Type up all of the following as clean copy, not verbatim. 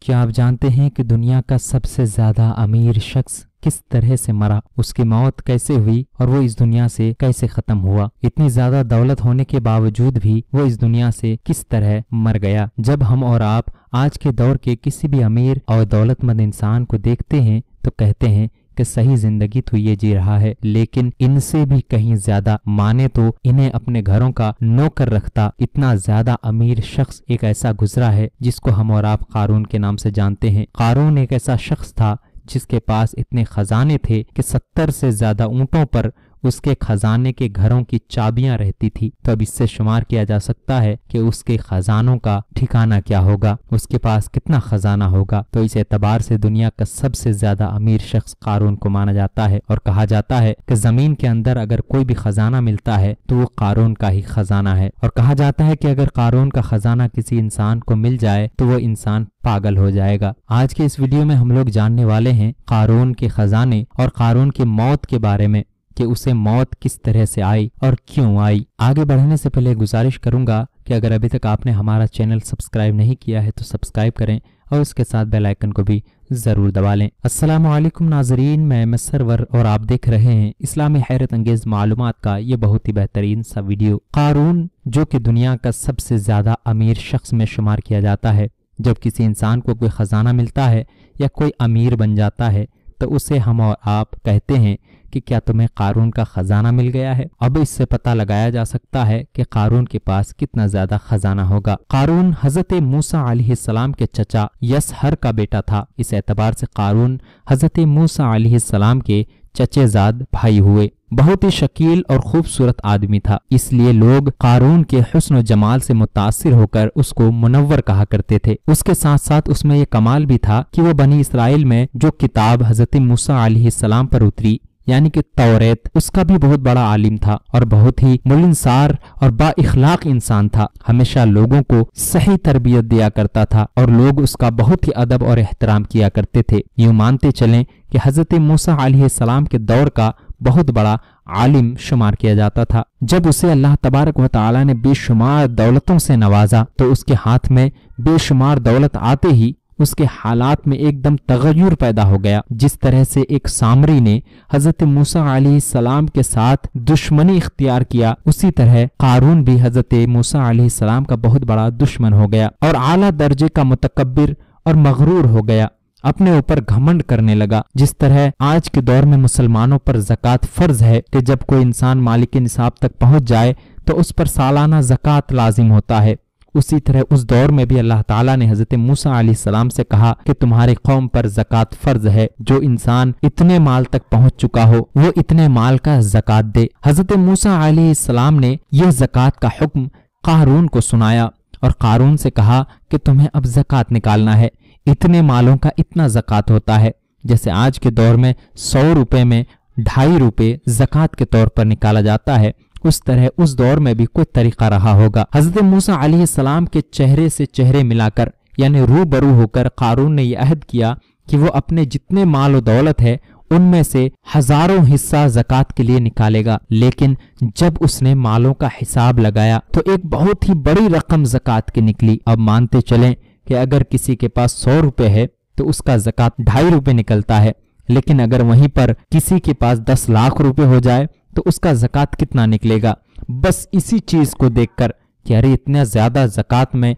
کیا آپ جانتے ہیں کہ دنیا کا سب سے زیادہ امیر شخص کس طرح سے مرا، اس کی موت کیسے ہوئی اور وہ اس دنیا سے کیسے ختم ہوا؟ اتنی زیادہ دولت ہونے کے باوجود بھی وہ اس دنیا سے کس طرح مر گیا؟ جب ہم اور آپ آج کے دور کے کسی بھی امیر اور دولت مند انسان کو دیکھتے ہیں تو کہتے ہیں کہ صحیح زندگی تو یہ جی رہا ہے، لیکن ان سے بھی کہیں زیادہ مانے تو انہیں اپنے گھروں کا نوکر رکھتا اتنا زیادہ امیر شخص ایک ایسا گزرا ہے جس کو ہم اور آپ قارون کے نام سے جانتے ہیں۔ قارون ایک ایسا شخص تھا جس کے پاس اتنے خزانے تھے کہ 70 سے زیادہ اونٹوں پر اس کے خزانے کے گھروں کی چابیاں رہتی تھی۔ تو اب اس سے شمار کیا جا سکتا ہے کہ اس کے خزانوں کا ٹھکانہ کیا ہوگا، اس کے پاس کتنا خزانہ ہوگا۔ تو اس اعتبار سے دنیا کا سب سے زیادہ امیر شخص قارون کو مانا جاتا ہے، اور کہا جاتا ہے کہ زمین کے اندر اگر کوئی بھی خزانہ ملتا ہے تو وہ قارون کا ہی خزانہ ہے، اور کہا جاتا ہے کہ اگر قارون کا خزانہ کسی انسان کو مل جائے تو وہ انسان پاگل ہو جائے گا۔ آج کے اس ویڈیو میں ہم لوگ جاننے والے ہیں قارون کے خزانے اور قارون کی موت کے بارے میں، کہ اسے موت کس طرح سے آئی اور کیوں آئی۔ آگے بڑھنے سے پہلے گزارش کروں گا کہ اگر ابھی تک آپ نے ہمارا چینل سبسکرائب نہیں کیا ہے تو سبسکرائب کریں اور اس کے ساتھ بیل آئیکن کو بھی ضرور دبا لیں۔ السلام علیکم ناظرین، میں سرور اور آپ دیکھ رہے ہیں اسلامی حیرت انگیز معلومات کا یہ بہت ہی بہترین سا ویڈیو۔ قارون جو کہ دنیا کا سب سے زیادہ امیر شخص میں شمار کیا جاتا ہے، جب کسی انسان کو کوئی خزانہ ملتا ہے یا کوئی امیر بن جاتا ہے تو اسے ہم اور آپ کہتے ہیں کہ کیا تمہیں قارون کا خزانہ مل گیا ہے؟ اب اس سے پتہ لگایا جا سکتا ہے کہ قارون کے پاس کتنا زیادہ خزانہ ہوگا۔ قارون حضرت موسیٰ علیہ السلام کے چچا یسہر کا بیٹا تھا۔ اس اعتبار سے قارون حضرت موسیٰ علیہ السلام کے چچے زاد بھائی ہوئے۔ بہت ہی شکیل اور خوبصورت آدمی تھا، اس لیے لوگ قارون کے حسن و جمال سے متاثر ہو کر اس کو منور کہا کرتے تھے۔ اس کے ساتھ ساتھ اس میں یہ کمال بھی تھا کہ وہ بنی اسرائیل میں جو کتاب حضرت موسیٰ علیہ السلام پر اتری یعنی کہ توریت، اس کا بھی بہت بڑا عالم تھا اور بہت ہی ملنسار اور با اخلاق انسان تھا۔ ہمیشہ لوگوں کو صحیح تربیت دیا کرتا تھا اور لوگ اس کا بہت ہی ادب اور احترام کیا کرتے تھے۔ یوں مانتے چلیں کہ حضرت موسیٰ علیہ السلام کے دور کا بہت بڑا عالم شمار کیا جاتا تھا۔ جب اسے اللہ تبارک و تعالی نے بے شمار دولتوں سے نوازا تو اس کے ہاتھ میں بے شمار دولت آتے ہی اس کے حالات میں ایک دم تغیر پیدا ہو گیا۔ جس طرح سے ایک سامری نے حضرت موسیٰ علیہ السلام کے ساتھ دشمنی اختیار کیا، اسی طرح قارون بھی حضرت موسیٰ علیہ السلام کا بہت بڑا دشمن ہو گیا اور اعلیٰ درجے کا متکبر اور مغرور ہو گیا، اپنے اوپر گھمنڈ کرنے لگا۔ جس طرح آج کے دور میں مسلمانوں پر زکوٰۃ فرض ہے کہ جب کوئی انسان مالک نصاب تک پہنچ جائے تو اس پر سالانہ زکوٰۃ لازم ہوتا ہے، اسی طرح اس دور میں بھی اللہ تعالیٰ نے حضرت موسیٰ علیہ السلام سے کہا کہ تمہاری قوم پر زکوٰۃ فرض ہے، جو انسان اتنے مال تک پہنچ چکا ہو وہ اتنے مال کا زکوٰۃ دے۔ حضرت موسیٰ علیہ السلام نے یہ زکوٰۃ کا حکم قارون کو سنایا اور قارون سے کہا کہ تمہیں اب زکوٰۃ نکالنا ہے، اتنے مالوں کا اتنا زکوٰۃ ہوتا ہے۔ جیسے آج کے دور میں 100 روپے میں 2.5 روپے زکوٰۃ کے طور پر نکالا جاتا ہے، اس طرح اس دور میں بھی کوئی طریقہ رہا ہوگا۔ حضرت موسیٰ علیہ السلام کے چہرے سے چہرے ملا کر یعنی روبرو ہو کر قارون نے یہ عہد کیا کہ وہ اپنے جتنے مال و دولت ہے ان میں سے ہزاروں حصہ زکوٰۃ کے لیے نکالے گا، لیکن جب اس نے مالوں کا حساب لگایا تو ایک بہت ہی بڑی رقم زکوٰۃ کی نکلی۔ اب مانتے چلیں کہ اگر کسی کے پاس 100 روپے ہے تو اس کا زکوٰۃ 2.5 روپے نکلتا ہے، لیکن اگر وہیں پر کسی کے پاس 10 لاکھ روپے ہو جائے تو اس کا زکوٰۃ کتنا نکلے گا؟ بس اسی چیز کو دیکھ کر کہ ارے اتنا زیادہ زکوٰۃ میں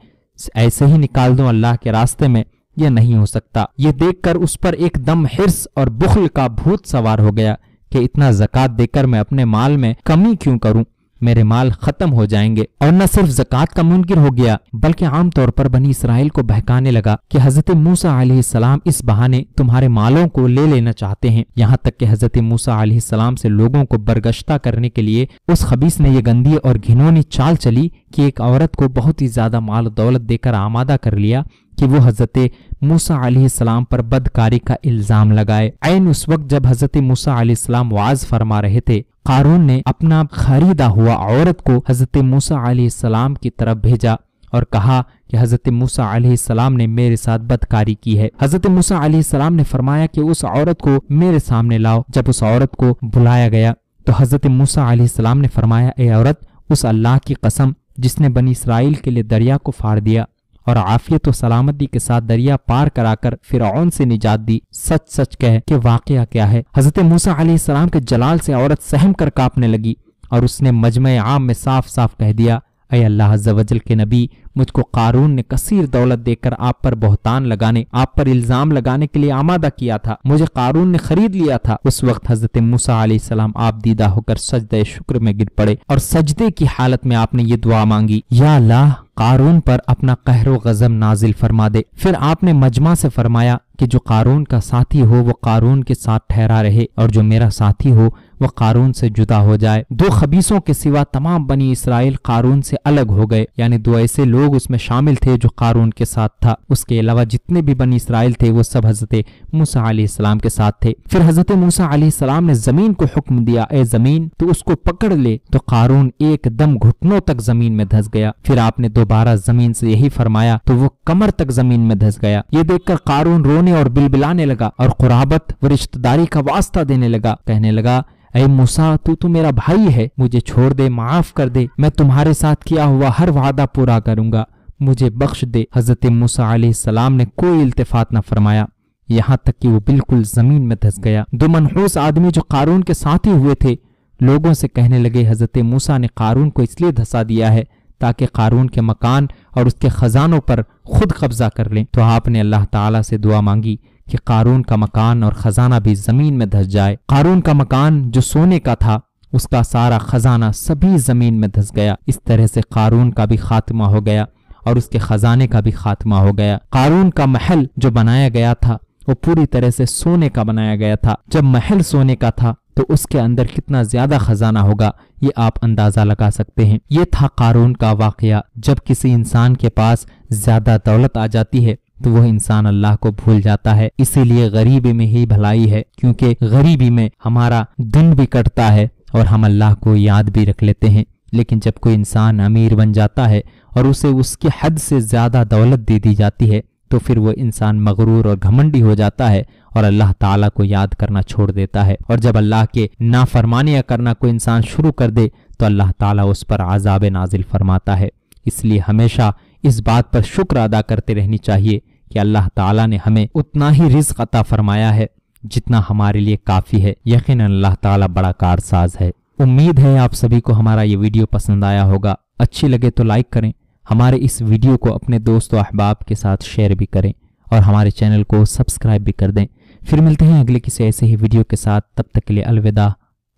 ایسے ہی نکال دوں اللہ کے راستے میں، یہ نہیں ہو سکتا۔ یہ دیکھ کر اس پر ایک دم حرص اور بخل کا بھوت سوار ہو گیا کہ اتنا زکوٰۃ دے کر میں اپنے مال میں کمی کیوں کروں، میرے مال ختم ہو جائیں گے۔ اور نہ صرف زکوٰۃ کا منکر ہو گیا بلکہ عام طور پر بنی اسرائیل کو بہکانے لگا کہ حضرت موسیٰ علیہ السلام اس بہانے تمہارے مالوں کو لے لینا چاہتے ہیں، یہاں تک کہ حضرت موسیٰ علیہ السلام سے لوگوں کو برگشتہ کرنے کے لیے اس خبیث نے یہ گندی اور گھنونی چال چلی کہ ایک عورت کو بہت ہی زیادہ مال و دولت دے کر آمادہ کر لیا کہ وہ حضرت موسیٰ علیہ السلام پر بدکاری کا الزام لگائے۔ عین اس وقت جب حضرت موسیٰ علیہ السلام وعظ فرما رہے تھے، قارون نے اپنا خریدا ہوا عورت کو حضرت موسیٰ علیہ السلام کی طرف بھیجا اور کہا کہ حضرت موسیٰ علیہ السلام نے میرے ساتھ بدکاری کی ہے۔ حضرت موسیٰ علیہ السلام نے فرمایا کہ اس عورت کو میرے سامنے لاؤ۔ جب اس عورت کو بلایا گیا تو حضرت موسیٰ علیہ السلام نے فرمایا، اے عورت، اس اللہ کی قسم جس نے بنی اسرائیل کے لیے دریا کو پھاڑ دیا اور عافیت و سلامتی کے ساتھ دریا پار کرا کر فرعون سے نجات دی۔ سچ سچ کہہ کہ واقعہ کیا ہے۔ حضرت موسیٰ علیہ السلام کے جلال سے عورت سہم کر کانپنے لگی اور اس نے مجمع عام میں صاف صاف کہہ دیا، اے اللہ عز و جل کے نبی، مجھ کو قارون نے کثیر دولت دے کر آپ پر بہتان لگانے، آپ پر الزام لگانے کے لیے آمادہ کیا تھا، مجھے قارون نے خرید لیا تھا۔ اس وقت حضرت موسیٰ علیہ السلام آپ دیدہ ہو کر سجدہ شکر میں گر پڑے اور سجدے کی حالت میں آپ نے یہ دعا مانگی، یا اللہ قارون پر اپنا قہر و غضب نازل فرما دے۔ پھر آپ نے مجمع سے فرمایا کہ جو قارون کا ساتھی ہو وہ قارون کے ساتھ ٹھہرا رہے اور جو میرا ساتھی ہو وہ قارون سے جدا ہو جائے۔ دو خبیثوں کے سوا تمام بنی اسرائیل قارون سے الگ ہو گئے، یعنی دو ایسے لوگ اس میں شامل تھے جو قارون کے ساتھ تھا، اس کے علاوہ جتنے بھی بنی اسرائیل تھے وہ سب حضرت موسیٰ علیہ السلام کے ساتھ تھے۔ پھر حضرت موسیٰ علیہ السلام نے زمین کو حکم دیا، اے زمین تو اس کو پکڑ لے، تو قارون ایک دم گھٹنوں تک زمین میں دھس گیا۔ پھر آپ نے دوبارہ زمین سے یہی فرمایا تو وہ کمر تک زمین میں دھس گیا۔ یہ دیکھ کر قارون رونے اور بلبلانے لگا اور قرابت و رشتہ داری کا واسطہ دینے لگا، کہنے لگا، اے موسیٰ تو میرا بھائی ہے، مجھے چھوڑ دے، معاف کر دے، میں تمہارے ساتھ کیا ہوا ہر وعدہ پورا کروں گا، مجھے بخش دے۔ حضرت موسیٰ علیہ السلام نے کوئی التفات نہ فرمایا، یہاں تک کہ وہ بالکل زمین میں دھس گیا۔ دو منحوس آدمی جو قارون کے ساتھی ہوئے تھے لوگوں سے کہنے لگے، حضرت موسیٰ نے قارون کو اس لیے دھسا دیا ہے تاکہ قارون کے مکان اور اس کے خزانوں پر خود قبضہ کر لیں۔ تو آپ نے اللہ تعالیٰ سے دعا مانگی کہ قارون کا مکان اور خزانہ بھی زمین میں دھس جائے۔ قارون کا مکان جو سونے کا تھا اس کا سارا خزانہ سبھی زمین میں دھس گیا۔ اس طرح سے قارون کا بھی خاتمہ ہو گیا اور اس کے خزانے کا بھی خاتمہ ہو گیا۔ قارون کا محل جو بنایا گیا تھا وہ پوری طرح سے سونے کا بنایا گیا تھا۔ جب محل سونے کا تھا تو اس کے اندر کتنا زیادہ خزانہ ہوگا یہ آپ اندازہ لگا سکتے ہیں۔ یہ تھا قارون کا واقعہ۔ جب کسی انسان کے پاس زیادہ دولت آ جاتی ہے تو وہ انسان اللہ کو بھول جاتا ہے۔ اسی لیے غریبی میں ہی بھلائی ہے، کیونکہ غریبی میں ہمارا دن بھی کٹتا ہے اور ہم اللہ کو یاد بھی رکھ لیتے ہیں۔ لیکن جب کوئی انسان امیر بن جاتا ہے اور اسے اس کی حد سے زیادہ دولت دے دی جاتی ہے تو پھر وہ انسان مغرور اور گھمنڈی ہو جاتا ہے اور اللہ تعالیٰ کو یاد کرنا چھوڑ دیتا ہے، اور جب اللہ کے نافرمانیاں کرنا کوئی انسان شروع کر دے تو اللہ تعالیٰ اس پر عذاب نازل فرماتا ہے۔ اس لیے ہمیشہ اس بات پر شکر ادا کرتے رہنی چاہیے کہ اللہ تعالیٰ نے ہمیں اتنا ہی رزق عطا فرمایا ہے جتنا ہمارے لیے کافی ہے۔ یقیناً اللہ تعالیٰ بڑا کارساز ہے۔ امید ہے آپ سبھی کو ہمارا یہ ویڈیو پسند آیا ہوگا۔ اچھی لگے تو لائک کریں، ہمارے اس ویڈیو کو اپنے دوست و احباب کے ساتھ شیئر بھی کریں اور ہمارے چینل کو سبسکرائب بھی کر دیں۔ پھر ملتے ہیں اگلے کسی ایسے ہی ویڈیو کے ساتھ، تب تک کے لیے الوداع،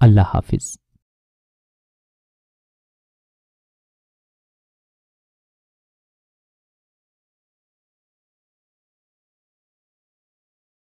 اللہ حافظ۔